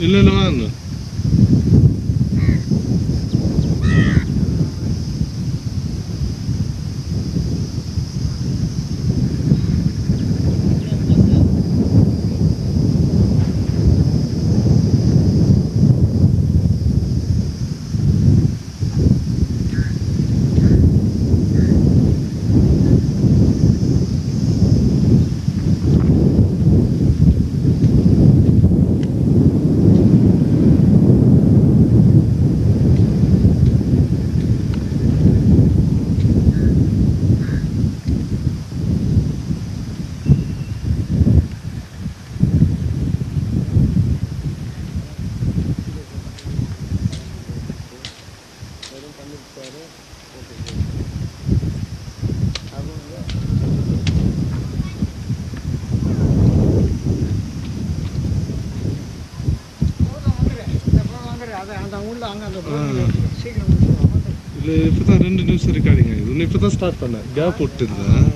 இல்லை இல்லை வாங்க. இல்லை இப்போ தான் 2 நிமிஷம் ரெக்கார்டிங் ஆகுது. இன்னும் இப்போ தான் ஸ்டார்ட் பண்ணேன், gap விட்டுருந்தேன்.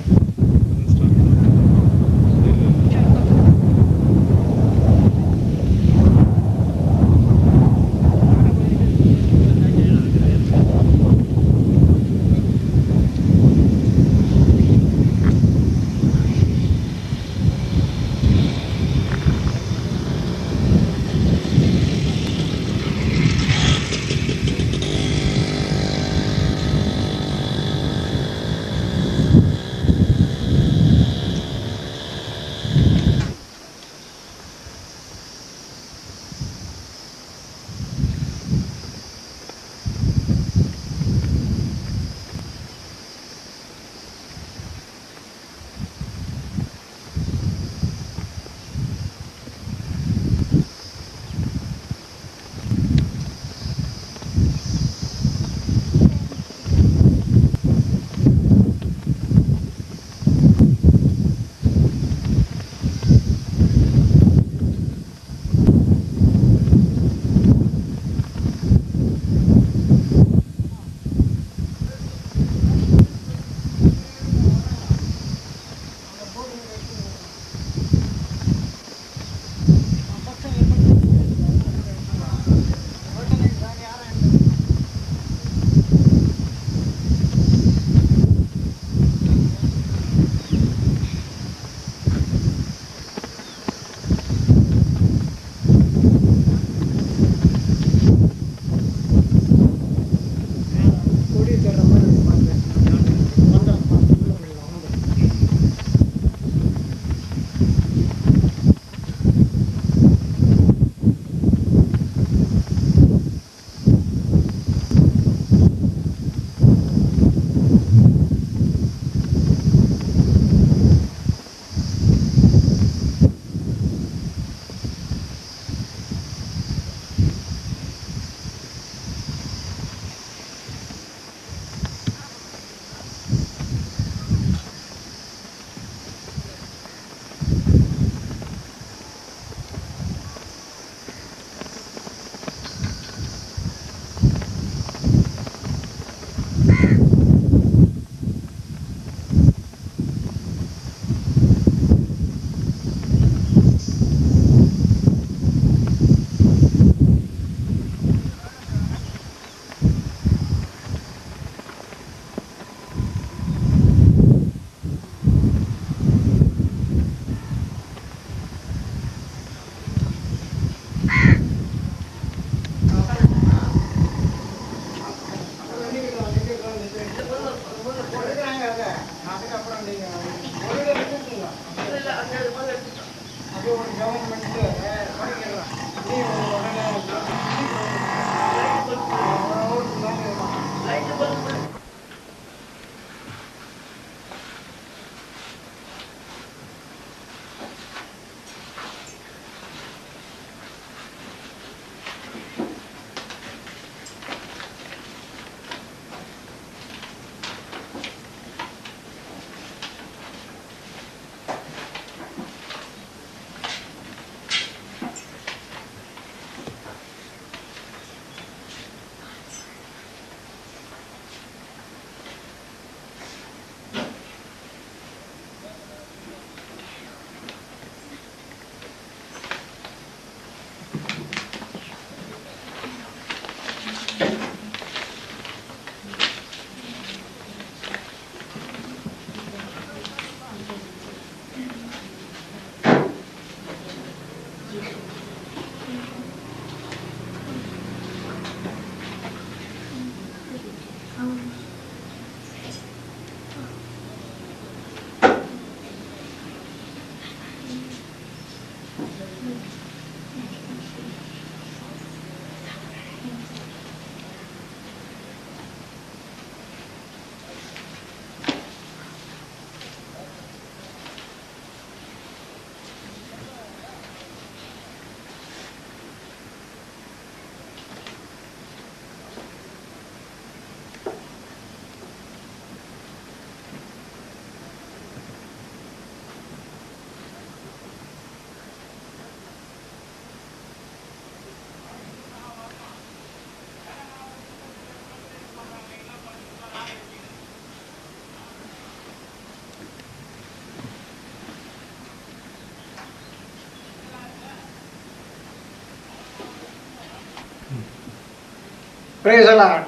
Praise the Lord.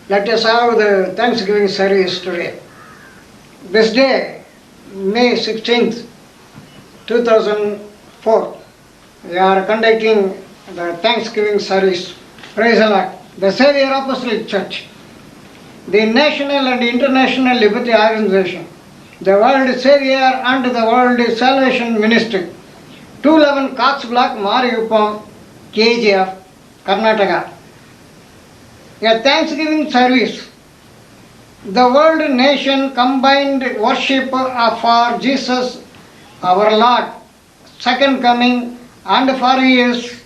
Let us have the Thanksgiving service today. This day, May 16th, 2004, we are conducting the Thanksgiving service. Praise the Lord. The Savior Apostolic Church, the National and International Liberty Organization, the World Savior and the World Salvation Ministry, 211 Cox Block, Mariyuppam, KGF, Karnataka. A Thanksgiving service. The world nation combined worship for Jesus our Lord, second coming and for his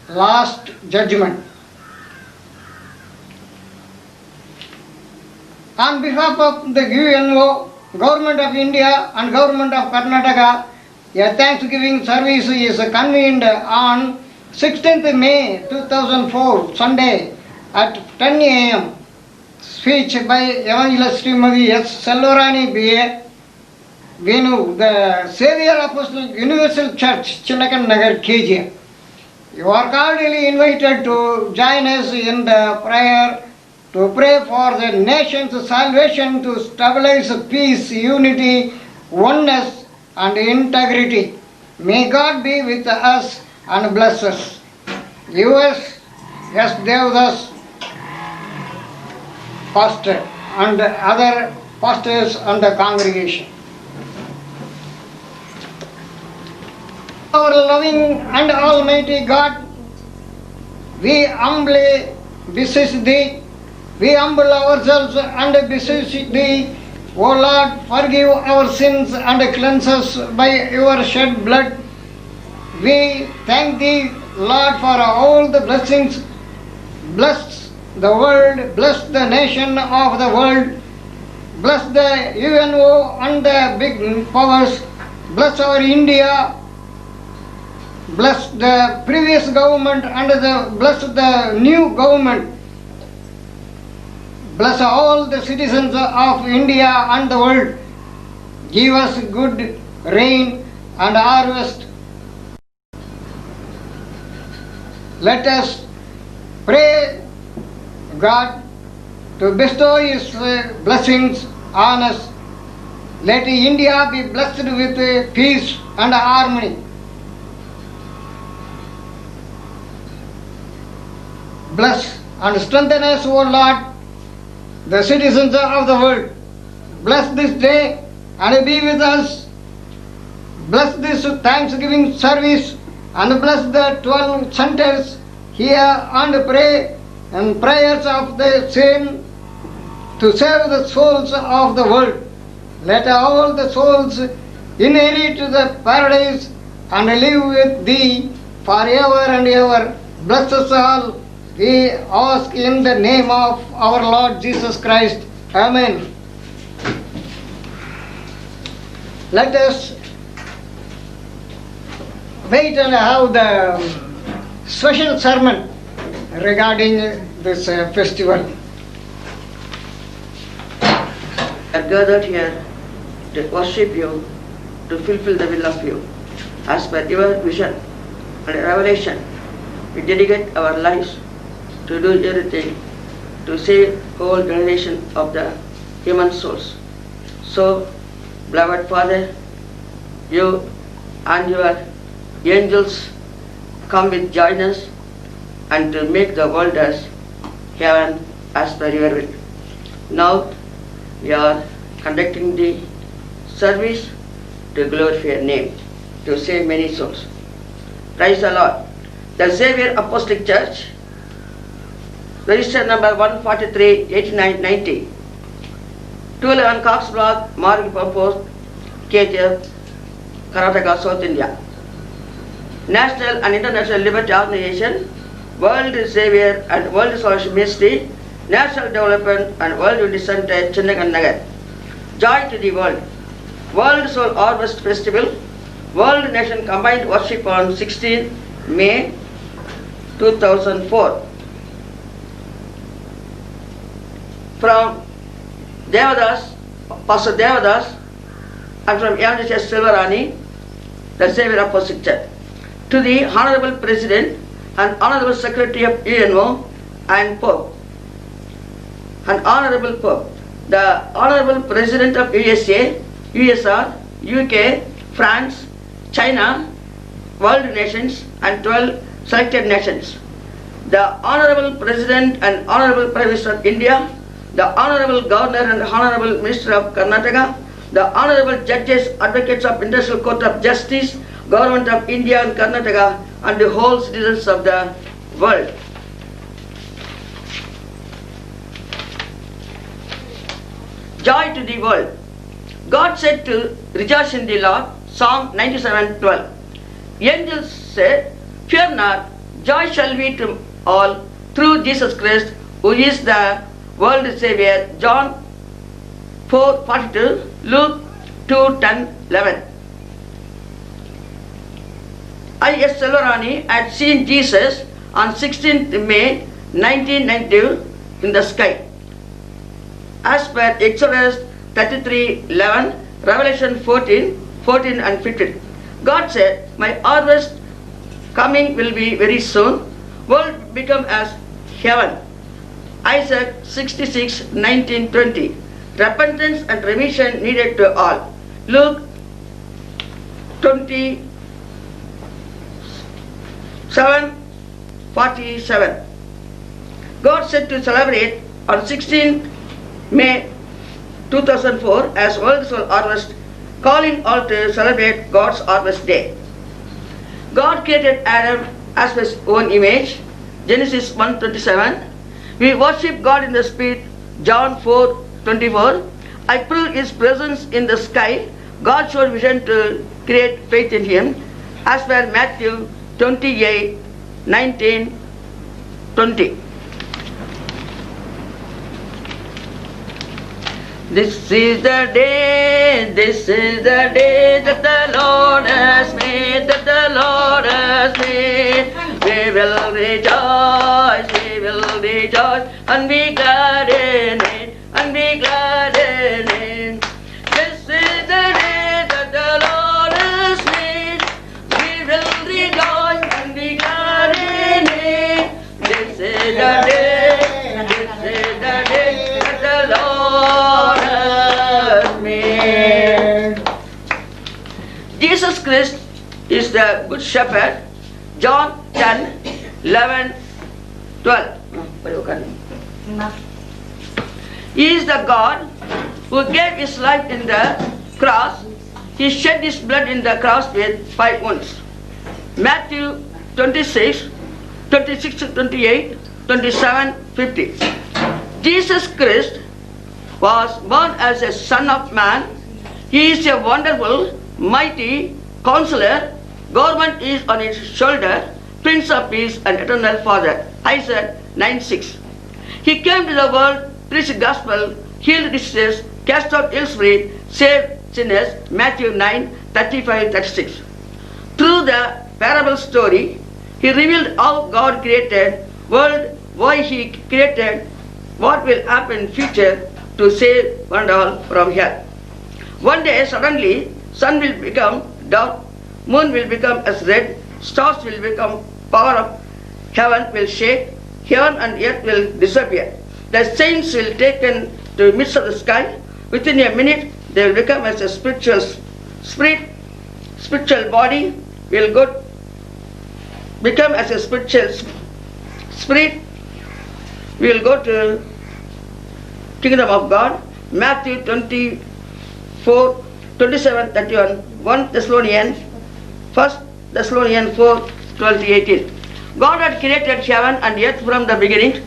last judgment. On behalf of the UNO, Government of India and Government of Karnataka, a Thanksgiving service is convened on 16th May 2004, Sunday at 10 a.m. Speech by Evangelist Srimati S. Selvarani B.A. Venu, the Savior Apostolic Universal Church, Chinnakan Nagar, KGF. You are cordially invited to join us in the prayer to pray for the nation's salvation, to stabilize peace, unity, oneness, and integrity. May God be with us and bless us. Yours, S. Devadas, pastor, and other pastors and the congregation. Our loving and almighty God, we humbly beseech Thee, we humble ourselves and beseech Thee, O Lord, forgive our sins and cleanse us by Your shed blood. We thank Thee, Lord, for all the blessings. Bless the world, bless the nation of the world, bless the UNO and the big powers, bless our India, bless the previous government and bless the new government, bless all the citizens of India and the world, give us good rain and harvest. Let us pray God to bestow His blessings on us. Let India be blessed with peace and harmony. Bless and strengthen us, O Lord, the citizens of the world. Bless this day and be with us. Bless this Thanksgiving service and bless the 12 centers here and pray and prayers of the same to save the souls of the world. Let all the souls inherit the paradise and live with Thee forever and ever. Bless us all. We ask in the name of our Lord Jesus Christ. Amen. Let us wait and have the special sermon regarding this festival. We are gathered here to worship You, to fulfill the will of You. As per Your vision and revelation, we dedicate our lives to do everything to save whole generation of the human souls. So, beloved Father, You and Your angels come with joyness and to make the world as heaven as per Your will. Now we are conducting the service to glorify Your name, to save many souls. Praise the Lord. The Savior Apostolic Church, register number 143 8990, 211 Cox Block, Mariyuppam Post, KGF, Karnataka, South India. National and International Liberty Organization, World Savior and World Salvation Ministry, National Development and World Unity Center, Chinnakan Nagar. Joy to the world. World Soul Harvest Festival, World Nation Combined Worship on 16 May 2004. From Devadas, Pastor Devadas, and from Evangelist Selvarani, the Savior Apostolic Church. To the Honorable President and Honorable Secretary of UNO, and Pope, an honorable Pope. The honorable President of USA, USR, UK, France, China, world nations and 12 selected nations. The honorable President and honorable Prime Minister of India, the honorable Governor and honorable Minister of Karnataka, the honorable judges, advocates of International Court of Justice, Government of India and Karnataka, and the whole citizens of the world. Joy to the world. God said to rejoice in the Lord, Psalm 97:12. Angels said, fear not, joy shall be to all through Jesus Christ, who is the world Savior. John 4:42, Luke 2:10-11. I.S. Selvarani had seen Jesus on 16th May 1992 in the sky. As per Exodus 33:11, Revelation 14 and 15. God said, my harvest coming will be very soon. World become as heaven. Isaiah 66:19-20. Repentance and remission needed to all. Luke 27:47. God said to celebrate on 16th May 2004 as World Soul Harvest, calling all to celebrate God's Harvest Day. God created Adam as his own image, Genesis 1:27. We worship God in the Spirit, John 4:24. I prove His presence in the sky. God showed vision to create faith in Him, as per Matthew 28:19-20. This is the day that the Lord has made, We will rejoice, and be glad in it, This is the day that the Lord has made. We will rejoice and be glad in it. This is the day that the Lord has made. Jesus Christ is the Good Shepherd. John 10:11-12. He is the God who gave His life in the cross. He shed His blood in the cross with 5 wounds. Matthew 26:28, 27:50. Jesus Christ was born as a Son of Man. He is a wonderful, mighty Counselor. Government is on His shoulder. Prince of Peace and Eternal Father. Isaiah 9:6. He came to the world, preached the gospel, healed diseases, cast out ill spirit, saved sinners. Matthew 9:35-36. Through the parable story, He revealed how God created world, why He created, what will happen in future to save one and all from hell. One day suddenly sun will become dark, moon will become as red, stars will become power of heaven will shake, heaven and earth will disappear. The saints will taken to the midst of the sky. Within a minute they will become as a spiritual body will become as a spiritual spirit. We will go to kingdom of God. Matthew 24:27-31. 1 Thessalonians 4:12-18. God had created heaven and earth from the beginning.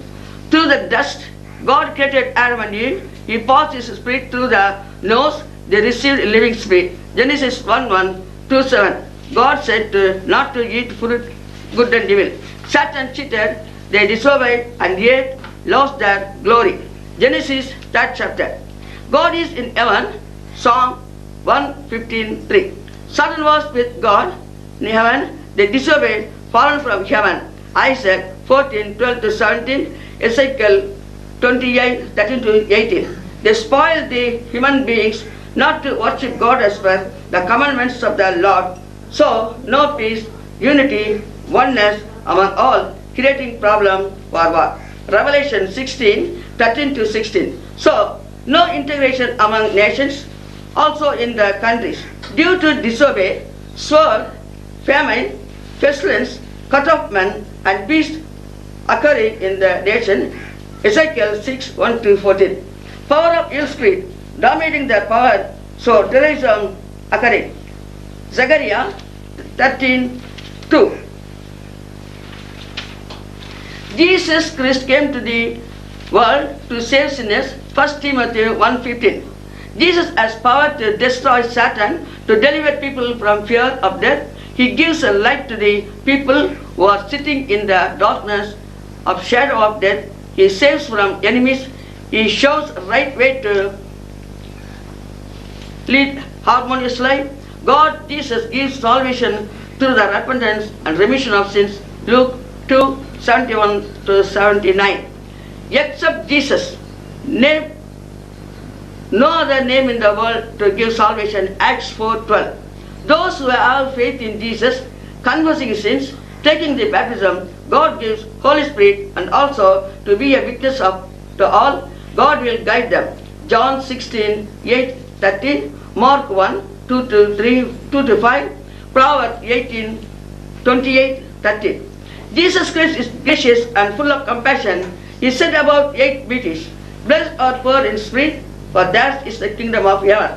Through the dust, God created Adam and Eve. He passed His spirit through the nose. They received living spirit. Genesis 1:1-7. God said not to eat fruit, good and evil. Satan cheated. They disobeyed and yet lost their glory. Genesis 3rd chapter. God is in heaven. Psalm 115:3. Satan was with God in heaven. They disobeyed, fallen from heaven. Isaiah 14:12-17. Ezekiel 28:13-18. They spoiled the human beings not to worship God as per the commandments of the Lord. So no peace, unity, oneness among all, creating problem for war. Revelation 16, 13 to 16. So, no integration among nations, also in the countries. Due to disobey, sword, famine, pestilence, cut off men and beasts occurring in the nation. Ezekiel 6, 1 to 14. Power of ill spirit dominating their power, so terrorism occurring. Zechariah 13, 2. Jesus Christ came to the world to save sinners. 1 Timothy 1:15. Jesus has power to destroy Satan, to deliver people from fear of death. He gives a light to the people who are sitting in the darkness of shadow of death. He saves from enemies. He shows right way to lead harmonious life. God, Jesus, gives salvation through the repentance and remission of sins. Luke 2, 71 to 79. Except Jesus, name no other name in the world to give salvation. Acts 4:12. Those who have faith in Jesus, confessing sins, taking the baptism, God gives Holy Spirit, and also to be a witness to all, God will guide them. John 16, 8, 13, Mark 1, 2 to 3, 2 to 5, Proverbs 18, 28, 13. Jesus Christ is gracious and full of compassion. He said about 8 British, blessed are poor in spirit, for theirs is the kingdom of heaven.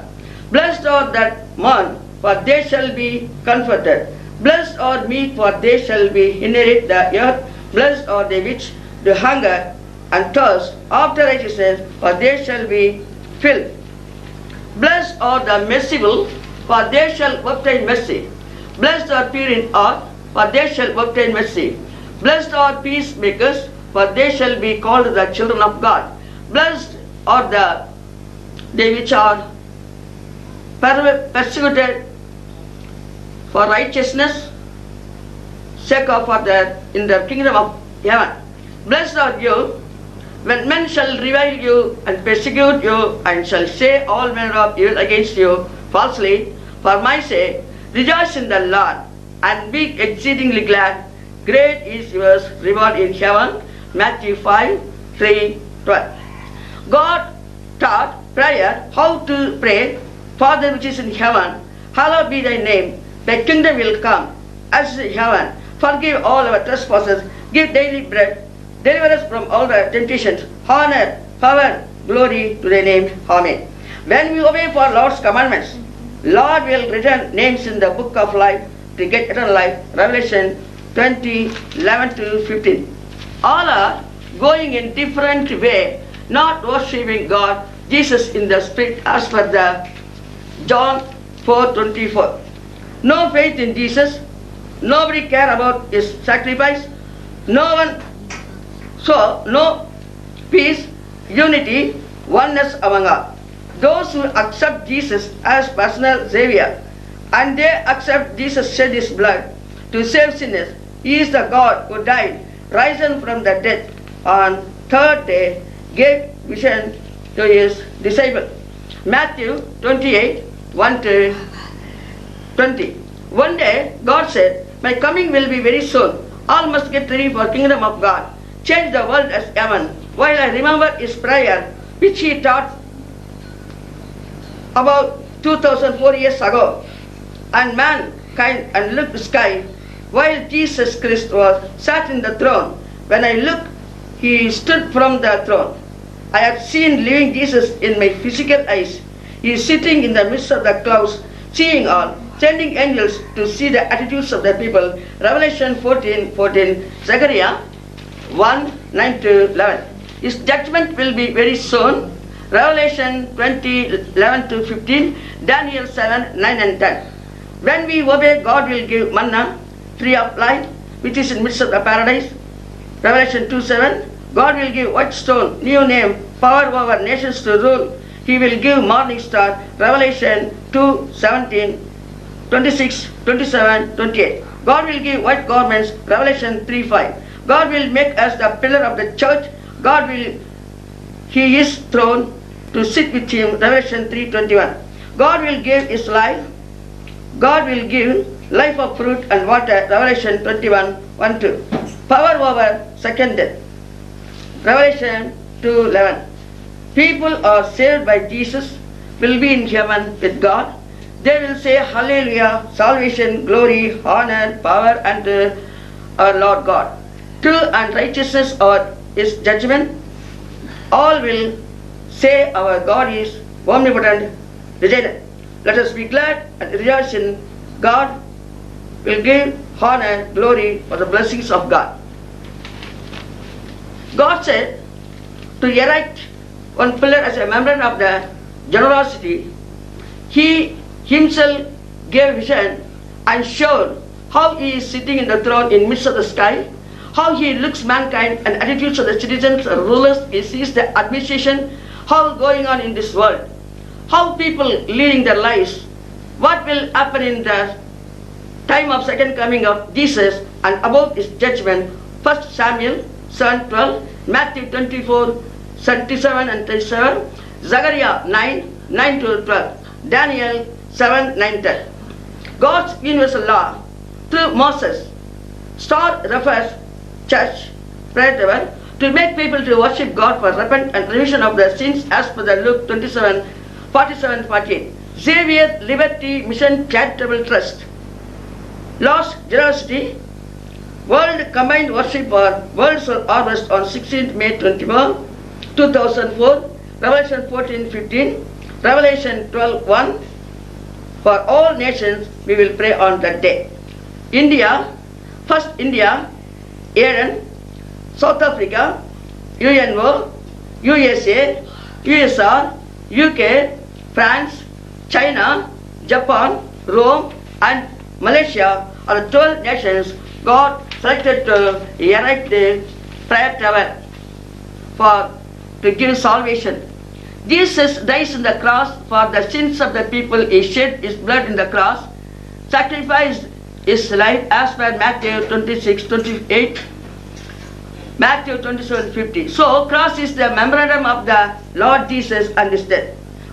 Blessed are that mourn, for they shall be comforted. Blessed are meek, for they shall be inherit the earth. Blessed are they which do hunger and thirst after righteousness, for they shall be filled. Blessed are the merciful, for they shall obtain mercy. Blessed are pure in heart, for they shall obtain mercy. Blessed are peacemakers, for they shall be called the children of God. Blessed are they which are persecuted for righteousness' sake of in the kingdom of heaven. Blessed are you when men shall revile you and persecute you, and shall say all manner of evil against you falsely for my sake. Rejoice in the Lord and be exceedingly glad. Great is your reward in heaven. Matthew 5, 3, 12. God taught prayer how to pray. Father which is in heaven, hallowed be thy name. Thy kingdom will come as in heaven. Forgive all our trespasses. Give daily bread. Deliver us from all the temptations. Honor, power, glory to thy name. Amen. When we obey for Lord's commandments, Lord will return names in the book of life to get eternal life. Revelation 20, 11 to 15. All are going in different way, not worshipping God, Jesus in the spirit, as per the John 4:24. No faith in Jesus. Nobody care about his sacrifice. No one. So no peace, unity, oneness among all. Those who accept Jesus as personal Savior, and they accept Jesus shed his blood to save sinners. He is the God who died, risen from the dead on third day, gave vision to his disciples. Matthew 28, 1 to 20. One day God said, my coming will be very soon. All must get ready for kingdom of God. Change the world as heaven. While I remember his prayer, which he taught about 2004 years ago, and mankind and looked the sky, while Jesus Christ was sat in the throne. When I looked, he stood from the throne. I have seen living Jesus in my physical eyes. He is sitting in the midst of the clouds, seeing all, sending angels to see the attitudes of the people. Revelation 14:14, Zechariah 1, 9 to 11. His judgment will be very soon. Revelation 20, 11 to 15, Daniel 7, 9 and 10. When we obey, God will give manna, tree of life, which is in midst of the paradise. Revelation 2:7, God will give white stone, new name, power over nations to rule. He will give morning star. Revelation 2:17, 26, 27, 28. God will give white garments. Revelation 3:5. God will make us the pillar of the church. He is thrown to sit with him. Revelation 3:21. God will give his life. God will give life of fruit and water. Revelation 21, 1, 2. Power over second death. Revelation 2:11. People are saved by Jesus, will be in heaven with God. They will say, Hallelujah, salvation, glory, honor, power unto our Lord God. True and righteousness are His judgment. All will say, Our God is omnipotent, Redeemer. Let us be glad and rejoice in God. Will give honor, glory for the blessings of God. God said to erect one pillar as a member of the generosity. He himself gave vision and showed how he is sitting in the throne in midst of the sky, how he looks mankind and attitudes of the citizens and rulers. He sees the administration, how going on in this world, how people leading their lives, what will happen in the time of second coming of Jesus and about his judgment. 1 Samuel 7:12, Matthew 24:37 and 37, Zechariah 9:9-12, Daniel 7:9-10. God's universal law through Moses. Star refers church, prayer tower, to make people to worship God for repent and remission of their sins as per the Luke 27:47-48. Xavier Liberty Mission Charitable Trust. Lost Generosity. World Combined Worship or World Soul Harvest on 16th May 21, 2004. Revelation 14:15. Revelation 12:1. For all nations we will pray on that day. India. First India, Aaron, South Africa, UNO, USA, USR, UK, France, China, Japan, Rome and Malaysia are the 12 nations God selected to erect the prayer tower to give salvation. Jesus dies on the cross for the sins of the people. He shed his blood in the cross, sacrificed his life as per Matthew 26:28, Matthew 27:50. So cross is the memorandum of the Lord Jesus and his death.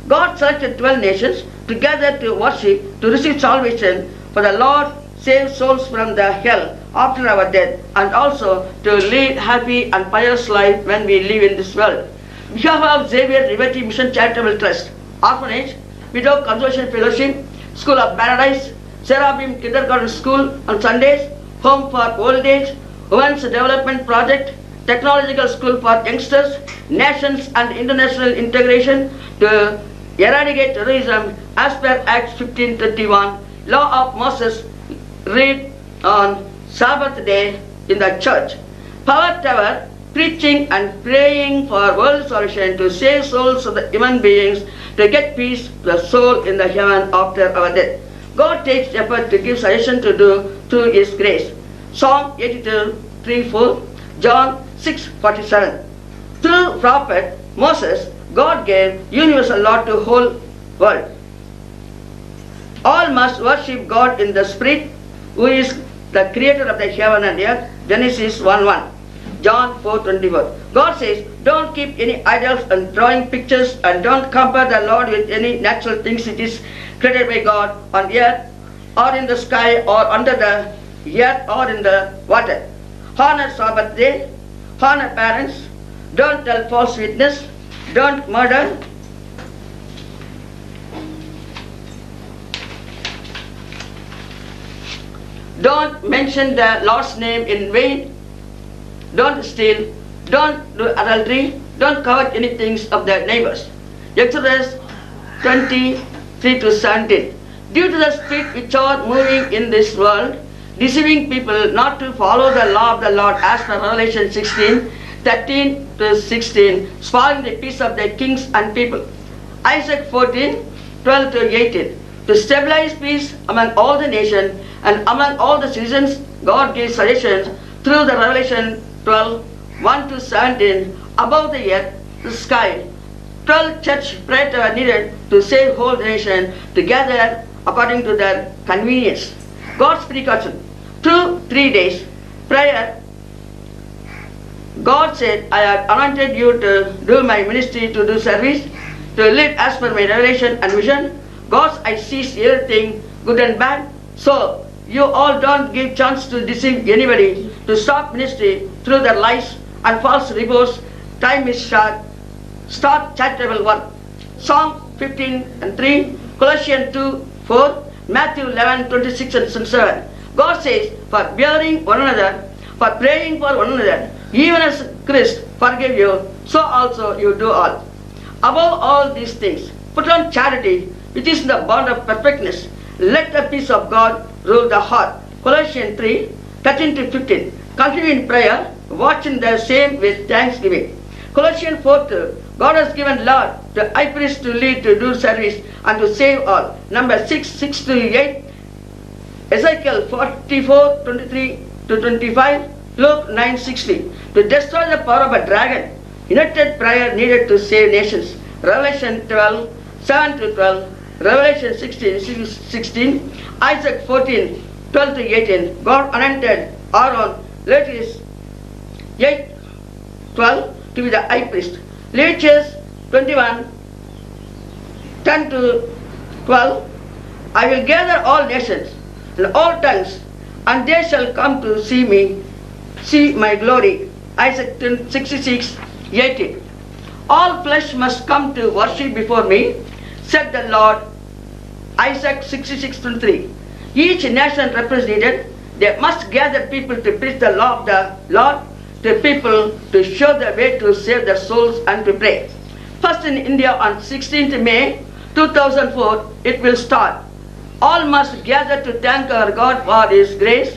God selected 12 nations together to worship, to receive salvation, for the Lord save souls from the hell after our death, and also to lead happy and pious life when we live in this world. We have Xavier Liberty Mission Charitable Trust, Orphanage, Widow Conservation Fellowship, School of Paradise, Seraphim Kindergarten School on Sundays, Home for Old Age, Women's Development Project, Technological School for Youngsters, Nations and International Integration to eradicate terrorism as per Acts 15:31, Law of Moses, read on Sabbath day in the church. Power Tower, preaching and praying for world salvation to save souls of the human beings, to get peace to the soul in the heaven after our death. God takes effort to give suggestion to do through His grace. Psalm 82:3-4, John 6:47. Through prophet Moses, God gave universal law to whole world. All must worship God in the spirit, who is the creator of the heaven and earth. Genesis 1:1. John 4:24. God says, don't keep any idols and drawing pictures, and don't compare the Lord with any natural things it is created by God on earth or in the sky or under the earth or in the water. Honor Sabbath day, honor parents, don't tell false witness, don't murder, don't mention the Lord's name in vain, don't steal, don't do adultery, don't covet anything of their neighbors. Exodus 23:17. Due to the spirit which are moving in this world, deceiving people not to follow the law of the Lord as per Revelation 16:13-16, spoiling the peace of the kings and people. Isaiah 14:12-18. To stabilize peace among all the nations and among all the citizens, God gives suggestions through the Revelation 12:1-17 above the earth, the sky. 12 church prayers are needed to save whole nation together according to their convenience. God's precaution. Through 3 days prayer, God said, I have anointed you to do my ministry, to do service, to live as per my revelation and vision. God's eye sees everything, good and bad. So you all don't give chance to deceive anybody, to stop ministry through their lies and false reports time is short. Start charitable work. Psalm 15:3, Colossians 2:4, Matthew 11:26 and 27. God says, for bearing one another, for praying for one another, even as Christ forgave you, so also you do all. Above all these things, put on charity, which is the bond of perfectness. Let the peace of God rule the heart. Colossians 3:13-15. Continue in prayer, watching the same with thanksgiving. Colossians 4:2. God has given Lord the high priest to lead, to do service, and to save all. Number 6:6-8. Ezekiel 44:23-25. Luke 9:60. To destroy the power of a dragon, united prayer needed to save nations. Revelation 12:7-12. Revelation 16:16. Isaac 14:12-18. God anointed Aaron, Leviticus 8:12 to be the high priest. Leviticus 21:10-12. I will gather all nations and all tongues, and they shall come to see me, see my glory. Isaiah 66:18. All flesh must come to worship before me, said the Lord. Isaiah 66:23. Each nation represented, they must gather people to preach the law of the Lord, to people to show the way to save their souls and to pray. First in India on 16th May 2004, it will start. All must gather to thank our God for His grace.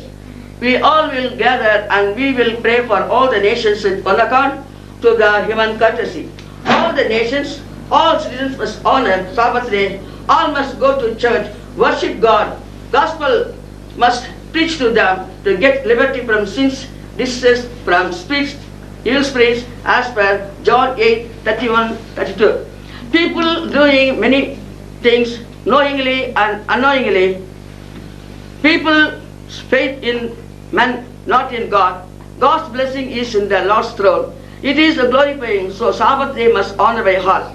We all will gather and we will pray for all the nations in one accord to the human courtesy. All the nations, all citizens must honor Sabbath day. All must go to church, worship God. Gospel must preach to them to get liberty from sins, diseases, from speech, evil spirits, as per John 8:31-32. People doing many things knowingly and unknowingly. People's faith in man, not in God. God's blessing is in the Lord's throne. It is a glorifying, so Sabbath day must honor by heart.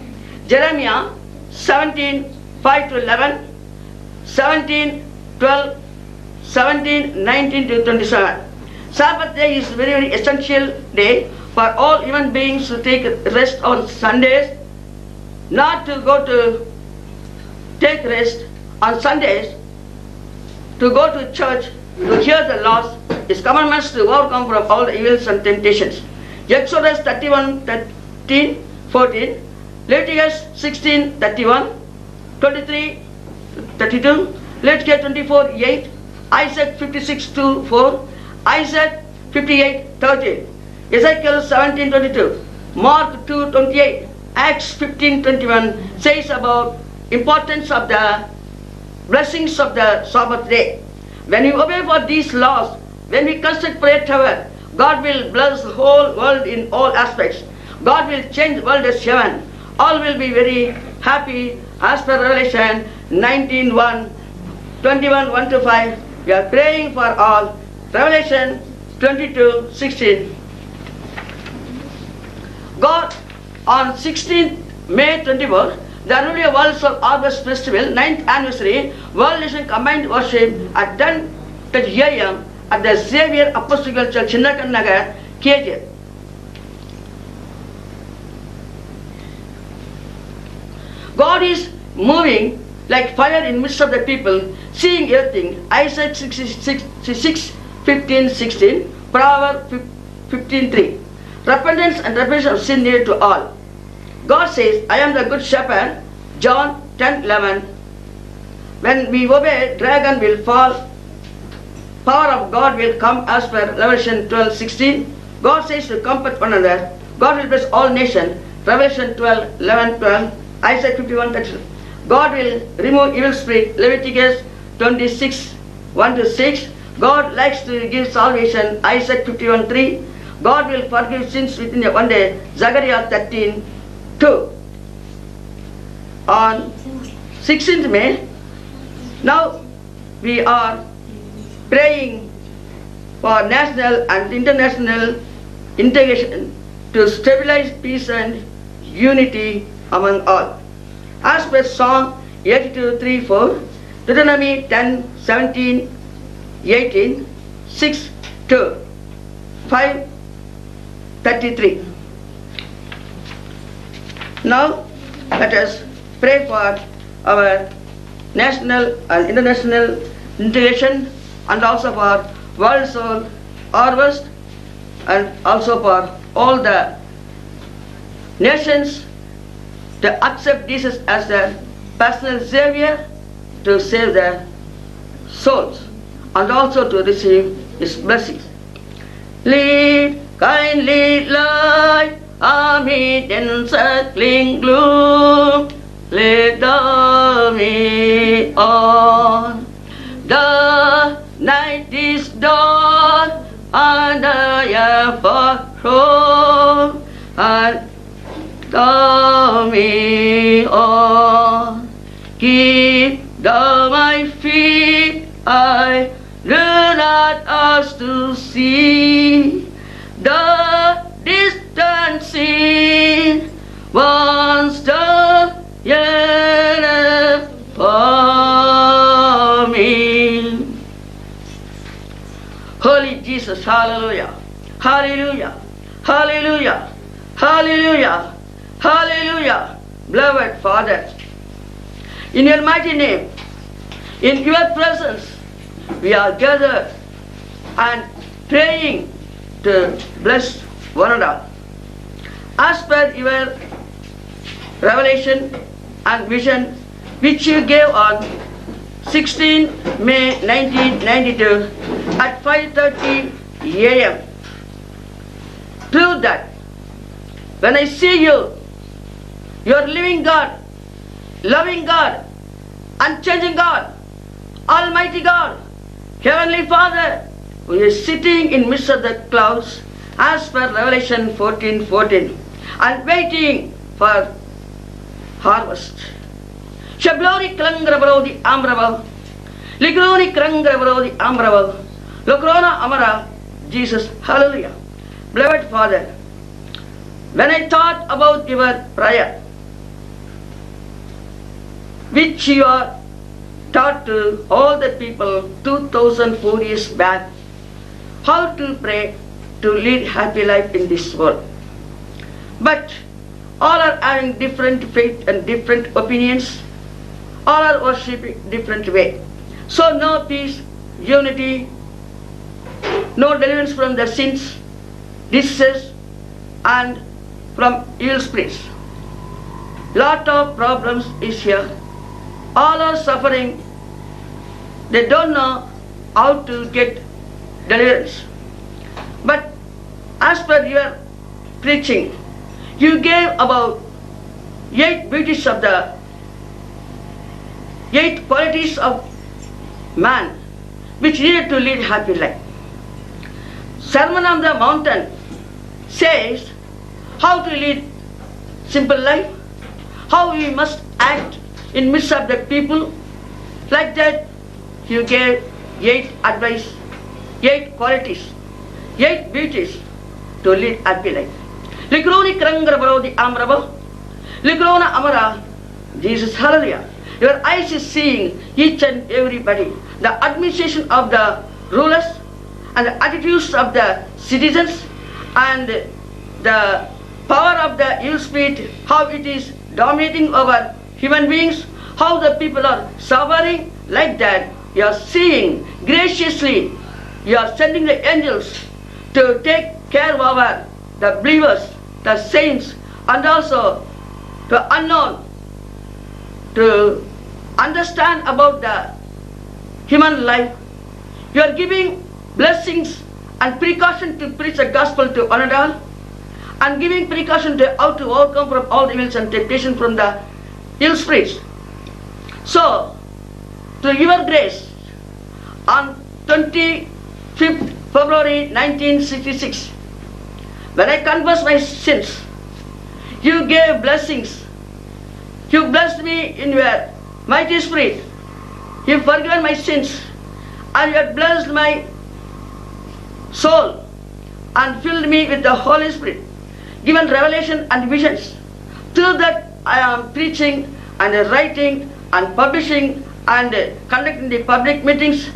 Jeremiah 17:5-11, 17:12, 17:19-27. Sabbath day is very, very essential day for all human beings to take rest on Sundays, not to go to take rest on Sundays, to go to church, to hear the laws, His commandments, to overcome from all the evils and temptations. Exodus 31:13-14, Leviticus 16:31, 23:32, Leviticus 24:8, Isaiah 56:2-4, Isaiah 58:13, Ezekiel 17:22, Mark 2:28, Acts 15:21 says about importance of the blessings of the Sabbath day. When we obey for these laws, when we construct prayer tower, God will bless the whole world in all aspects. God will change the world as heaven. All will be very happy as per Revelation 19:1, 21:1-5. We are praying for all. Revelation 22:16. God on 16th May 24, the Annual World Harvest Festival 9th anniversary World Nation Combined Worship at 10:30 a.m. at the Xavier Apostolic Church, Chinnakan Nagar, KJ. God is moving like fire in midst of the people, seeing everything. Isaiah 66:15-16, Proverbs 15:3. Repentance and reparation of sin needed to all. God says, I am the good shepherd, John 10:11. When we obey, dragon will fall, power of God will come as per Revelation 12:16. God says to comfort one another. God will bless all nations. Revelation 12:11-12. Isaiah 51:32. God will remove evil spirit. Leviticus 26:1-6. God likes to give salvation. Isaiah 51:3. God will forgive sins within one day. Zechariah 13:2. On 16th May, now we are praying for national and international integration to stabilize peace and unity among all. As per Psalm 82:3-4, Deuteronomy 10:17, 18, 6-5, 33. Now, let us pray for our national and international integration, and also for world soul harvest, and also for all the nations to accept Jesus as their personal Savior, to save their souls, and also to receive His blessings. Lead, kindly light, amid encircling gloom, lead me on. The night is dark, and I am far from, and guide me on. Keep thou my feet, I do not ask to see the distant scene, once the yet for me. Holy Jesus, hallelujah, hallelujah, hallelujah, hallelujah, hallelujah. Beloved Father, in your mighty name, in your presence, we are gathered and praying to bless one another. As per your revelation and vision which you gave on 16 May 1992 at 5:30 a.m. Prove that when I see you, your living God, loving God, unchanging God, Almighty God, Heavenly Father, who is sitting in midst of the clouds, as per Revelation 14:14, and waiting for harvest. Shablori Klangrabrodi Amraval, Ligroni Krangrabrodi Amraval, Lokrona Amara, Jesus, hallelujah. Beloved Father, when I thought about your prayer, which you are taught to all the people 2004 years back, how to pray to lead happy life in this world. But all are having different faith and different opinions, all are worshipping different way. So no peace, unity, no deliverance from their sins, diseases, and from evil spirits. Lot of problems is here. All are suffering. They don't know how to get deliverance. But as per your preaching, you gave about 8 beauties of the 8 qualities of man which needed to lead happy life. Sermon on the Mountain says how to lead simple life, how we must act in midst of the people. Like that, you gave 8 advice, 8 qualities, 8 beauties to lead happy life. Likroni Krangrabrodi Amraba, Likrona Amara, Jesus, hallelujah. Your eyes is seeing each and everybody, the administration of the rulers and the attitudes of the citizens and the power of the evil spirit, how it is dominating over human beings, how the people are suffering. Like that, you are seeing graciously, you are sending the angels to take care of the believers, the saints, and also to unknown, to understand about the human life. You are giving blessings and precaution to preach the gospel to one another, and giving precaution to how to overcome from all evils and temptation from the ill spirits. So, to your grace, on 25th February 1966, when I confessed my sins, you gave blessings. You blessed me in your mighty spirit. You forgiven my sins, and you have blessed my soul and filled me with the Holy Spirit, given revelation and visions. Through that I am preaching and writing and publishing and conducting the public meetings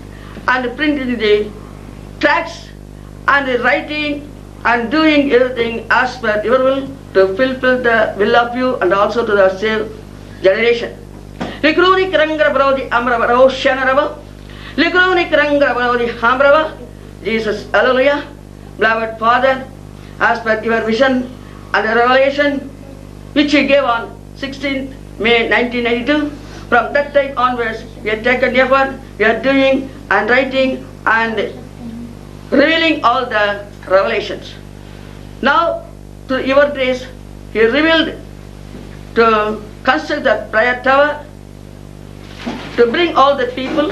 and printing the tracts and writing and doing everything as per your will to fulfill the will of you and also to the saved generation. Likruni Krangra Brody Amrava Shanarava, Likruni Krangra Brody Hambrava, Jesus, hallelujah, beloved Father, as per your vision and the revelation which you gave on 16th May 1992, from that time onwards, we have taken effort, we are doing and writing and revealing all the revelations. Now, to your grace, He revealed to construct the prayer tower, to bring all the people,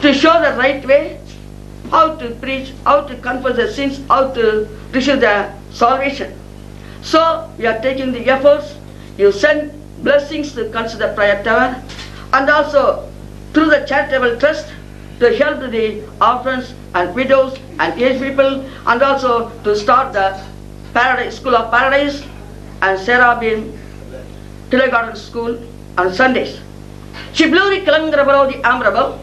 to show the right way, how to preach, how to confess the sins, how to receive the salvation. So, we are taking the efforts. You send blessings to construct the prayer tower, and also through the charitable trust to help the orphans and widows and aged people, and also to start the Paradise School of Paradise and Seraphim Kindergarten School on Sundays. Shibluri Krangra Barodi Amrabal,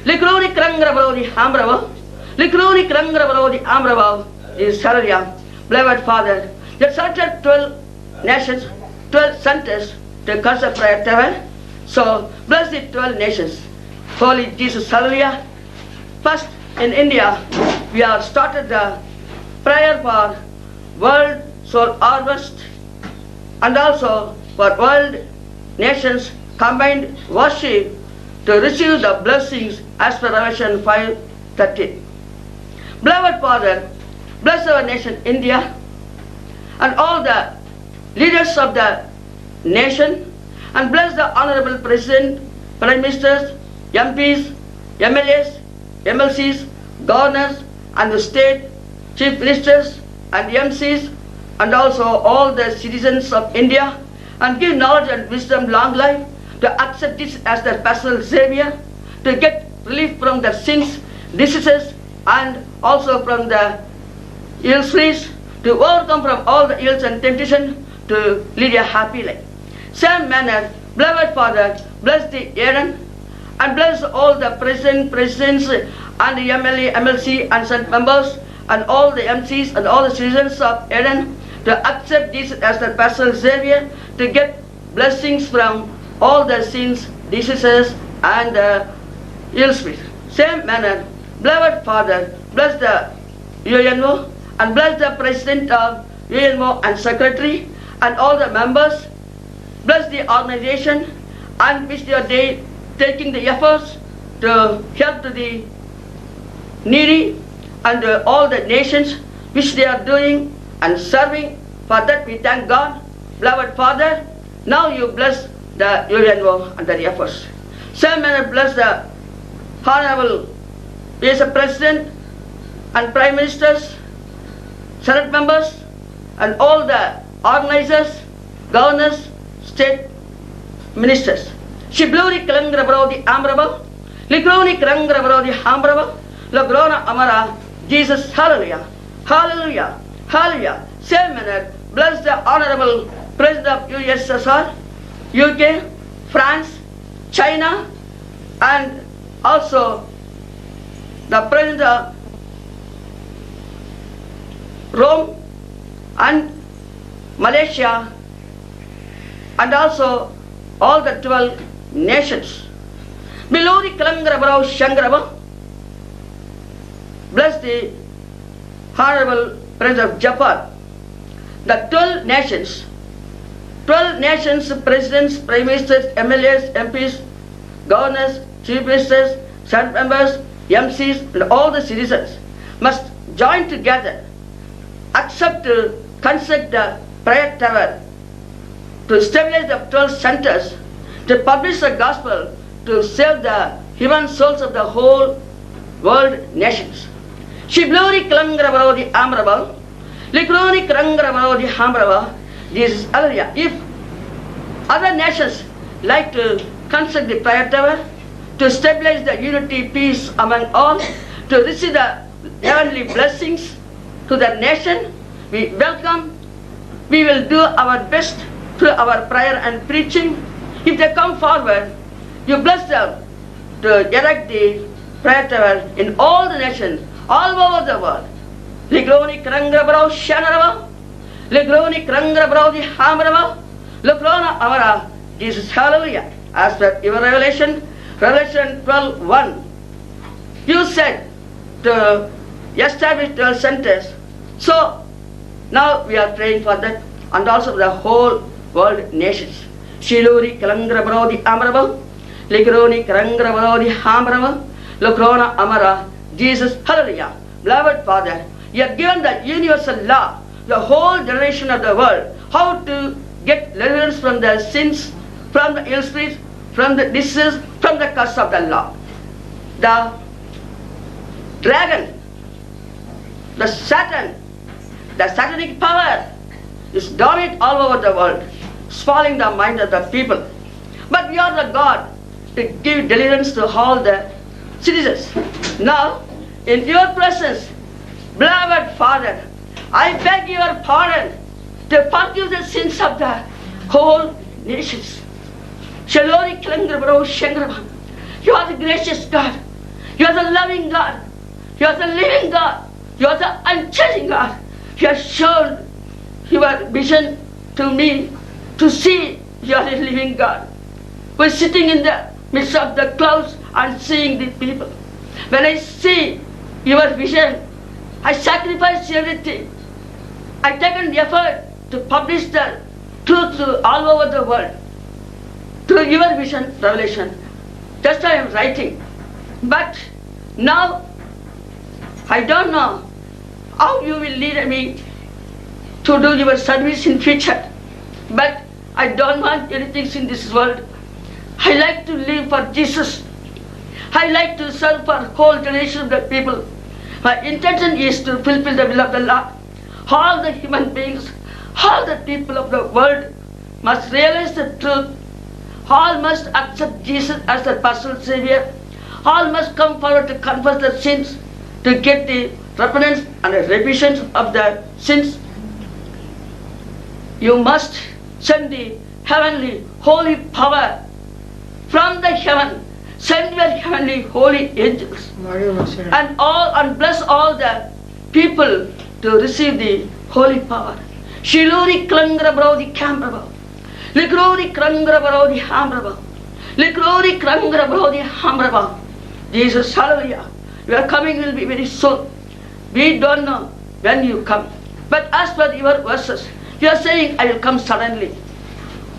Likroni Krangra Barodi Amrabal, Likroni Krangra Barodi Amrabal is Hallelujah. Beloved Father, there selected 12 nations, 12 centers to construct prayer tower. So bless the 12 nations. Holy Jesus, hallelujah. First in India, we have started the prayer for world soul harvest and also for world nations combined worship to receive the blessings as per Revelation 5:13. Beloved Father, bless our nation India and all the leaders of the nation, and bless the Honorable President, Prime Ministers, MPs, MLAs, MLCs, governors, and the state chief ministers and MCs, and also all the citizens of India, and give knowledge and wisdom, long life, to accept this as their personal savior, to get relief from their sins, diseases, and also from the ill spirits, to overcome from all the ills and temptation, to lead a happy life. Same manner, beloved Father, bless the Aaron and bless all the presidents and the MLA, MLC and Senate members and all the MCs and all the citizens of Aaron to accept Jesus as their personal savior, to get blessings from all their sins, diseases and ill spirits. Same manner, beloved Father, bless the UNO and bless the President of UNO and Secretary and all the members. Bless the organization and which they are taking the efforts to help to the needy and all the nations which they are doing and serving. For that we thank God. Beloved Father, now you bless the UNO and their efforts. Same manner bless the Honorable Vice President and Prime Ministers, Senate members and all the organizers, governors, state ministers. Shibluri Kalangra Brodi Amraba, Likroni Kalangra Brodi Amraba, Lagrona Amara, Jesus, hallelujah, hallelujah, hallelujah. Same manner, bless the Honorable President of USSR, UK, France, China, and also the President of Rome and Malaysia, and also all the 12 nations. Bilori Kalangra Brau Shangraba, bless the Honorable President of Japan. The 12 nations, presidents, prime ministers, MLAs, MPs, governors, chief ministers, senate members, MCs, and all the citizens must join together, accept to construct the prayer tower, to stabilize the 12 centers, to publish the gospel, to save the human souls of the whole world nations. Shiblori Kalangra Barodi Amrabal, Likroni Kalangra Barodi Hamraba, this is hallelujah. If other nations like to construct the prayer tower, to stabilize the unity, peace among all, to receive the heavenly blessings to the nation, we welcome. We will do our best through our prayer and preaching. If they come forward, you bless them to erect the prayer tower in all the nations, all over the world. Ligroni Krangra Brau Shanarava, Ligroni Krangra Brau the Hamarava, Lukrona Amara, Jesus, hallelujah. As per your Revelation 12:1, you said to establish 12 centers. So now we are praying for that and also the whole world nations. Shiluri Kalangra Brodi Amarava, Ligroni Karangra Brodi Hamarava, Lukrona Amara, Jesus, hallelujah. Beloved Father, you have given the universal law, the whole generation of the world, how to get deliverance from their sins, from the ill spirits, from the diseases, from the curse of the law. The dragon, the Satan, the satanic power is dominant all over the world, spoiling the mind of the people. But we are the God to give deliverance to all the citizens. Now, in your presence, beloved Father, I beg your pardon to forgive the sins of the whole nations. Shalori Klangrabro Shangrabam. You are the gracious God. You are the loving God. You are the living God. You are the unchanging God. You have shown your vision to me to see you are the living God. We're sitting in the midst of the clouds and seeing the people. When I see your vision, I sacrifice everything. I take an effort to publish the truth to all over the world. Through your vision, revelation, just I am writing. But now, I don't know how you will lead me to do your service in future. But I don't want anything in this world. I like to live for Jesus. I like to serve for whole generation of the people. My intention is to fulfill the will of the Lord. All the human beings, all the people of the world must realize the truth. All must accept Jesus as their personal Savior. All must come forward to confess their sins, to get the repentance and the remission of their sins. You must send the heavenly holy power from the heaven. Send your heavenly holy angels and bless all the people to receive the holy power. Shiluri Klangra Brodi Kambrava. Likrori Krangra Brodi Hambrava. Likrori Krangra Brodi Hambrava. Jesus, hallelujah. Your coming will be very soon. We don't know when you come. But as per your verses, you are saying, I will come suddenly.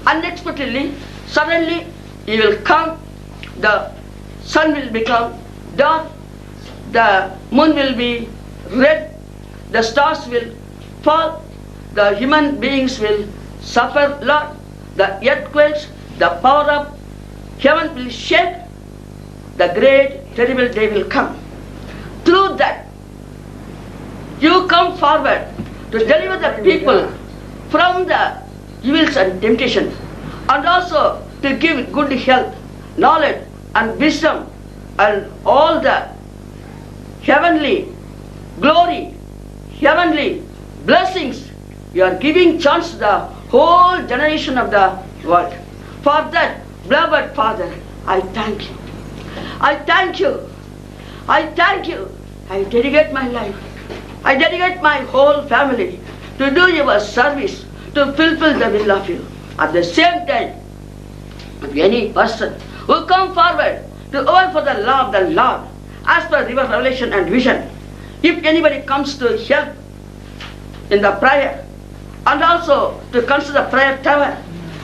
Unexpectedly, suddenly, you will come. The sun will become dark. The moon will be red. The stars will fall. The human beings will suffer a lot. The earthquakes, the power of heaven will shake. The great, terrible day will come. Through that, you come forward to deliver the people from the evils and temptation, and also to give good health, knowledge and wisdom and all the heavenly glory, heavenly blessings. You are giving chance to the whole generation of the world. For that, beloved Father, I thank you. I thank you. I thank you. I dedicate my life. I dedicate my whole family to do your service, to fulfill the will of you. At the same time, if any person who come forward to open for the law of the Lord, as per your revelation and vision, if anybody comes to help in the prayer, and also to consider the prayer tower,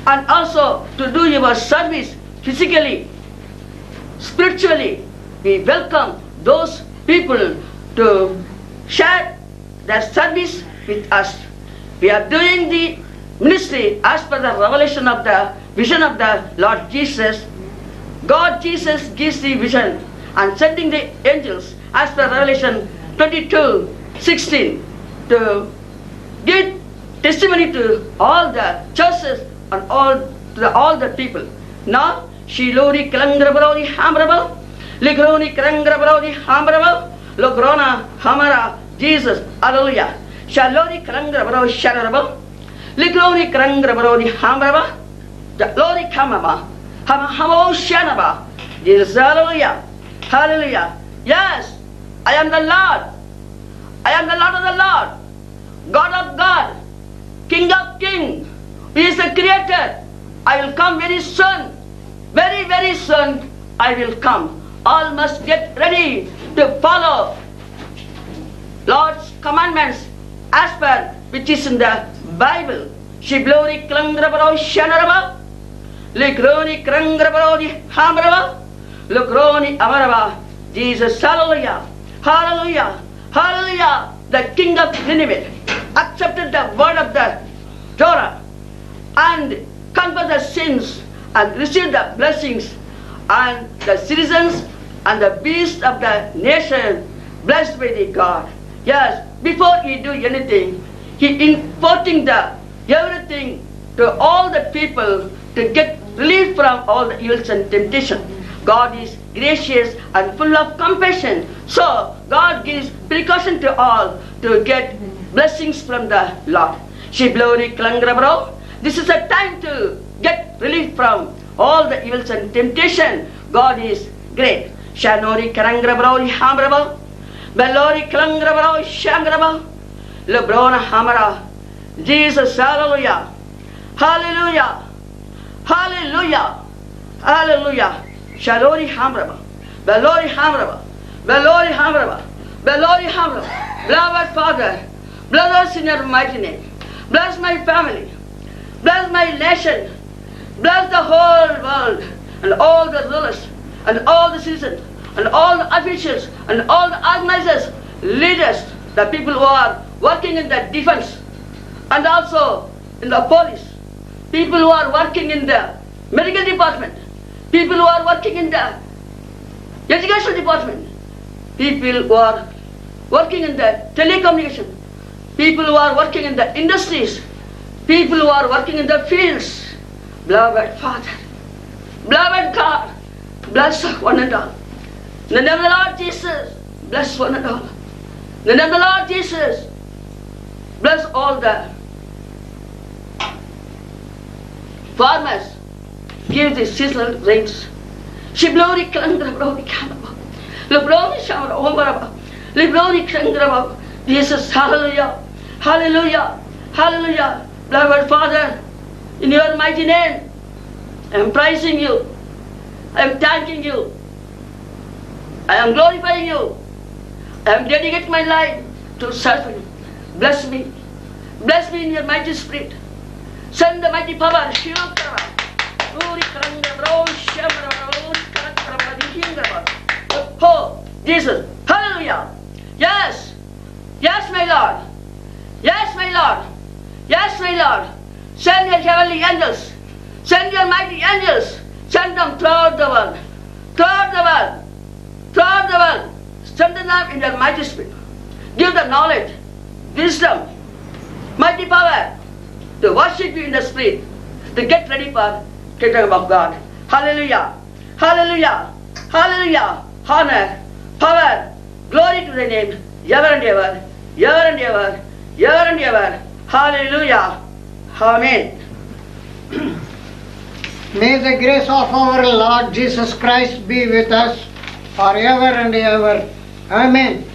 and also to do your service physically, spiritually, we welcome those people to share their service with us. We are doing the ministry as per the revelation of the vision of the Lord Jesus. God Jesus gives the vision and sending the angels as per Revelation 22:16 to give testimony to all the churches and all the people. Now, Shilori Kalangrabrodi Hambrabal, Ligroni Kalangrabrodi Hambrabal, Logrona Hamara, Jesus, hallelujah. Shalori Kalangrabrodi Sharabal, Ligroni Kalangrabrodi Hambrabal, the Lori Kamama, Hamamo Shanaba, Jesus, hallelujah, hallelujah. Yes, I am the Lord. I am the Lord of the Lord, God of God, King of Kings. He is the Creator. I will come very soon. Very, very soon I will come. All must get ready to follow Lord's commandments as per which is in the Bible. Shiblori klangrabaro shanaraba, Ligroni krangrabarodi hamaraba, Lugroni amaraba. Jesus, hallelujah, hallelujah, hallelujah. The king of Nineveh accepted the word of the Torah and confessed the sins and received the blessings, and the citizens and the beasts of the nation blessed by the God. Yes, before he do anything, he imparting the everything to all the people to get relief from all the ills and temptation. God is gracious and full of compassion. So God gives precaution to all to get blessings from the Lord. Shiblori klangrabro. This is a time to get relief from all the evils and temptation. God is great. Shanori karangrabro hamrabo. Belori klangrabro shangrabo. Lebrona hamara. Jesus, hallelujah. Hallelujah. Hallelujah. Hallelujah. Shalori hamraba. Belori hamraba. Belori hamraba. Belori hamraba. Beloved Father, brothers in your mighty name, bless my family, bless my nation, bless the whole world, and all the rulers, and all the citizens, and all the officials, and all the organizers, leaders, the people who are working in the defense, and also in the police, people who are working in the medical department, people who are working in the education department, people who are working in the telecommunication, people who are working in the industries, people who are working in the fields. Beloved Father, beloved God, bless one and all. In the name of the Lord Jesus, bless one and all. In the name of the Lord Jesus, bless all the farmers. Give the seasonal rains. Shiblori klangrabro kanaba. Lebroni shamra omaraba. Lebroni klangraba. Jesus, hallelujah. Hallelujah. Hallelujah. Beloved Father, in your mighty name, I am praising you. I am thanking you. I am glorifying you. I am dedicating my life to serve you. Bless me. Bless me in your mighty spirit. Send the mighty power. Oh, Jesus. Hallelujah. Yes. Yes, my Lord. Yes, my Lord. Yes, my Lord. Send your heavenly angels. Send your mighty angels. Send them throughout the world. Throughout the world. Throughout the world. Strengthen them in your mighty spirit. Give them knowledge, wisdom, mighty power to worship you in the spirit, to get ready for kingdom of God. Hallelujah. Hallelujah. Hallelujah. Honor, power, glory to the name, ever and ever, ever and ever, ever and ever. Hallelujah. Amen. May the grace of our Lord Jesus Christ be with us forever and ever. Amen.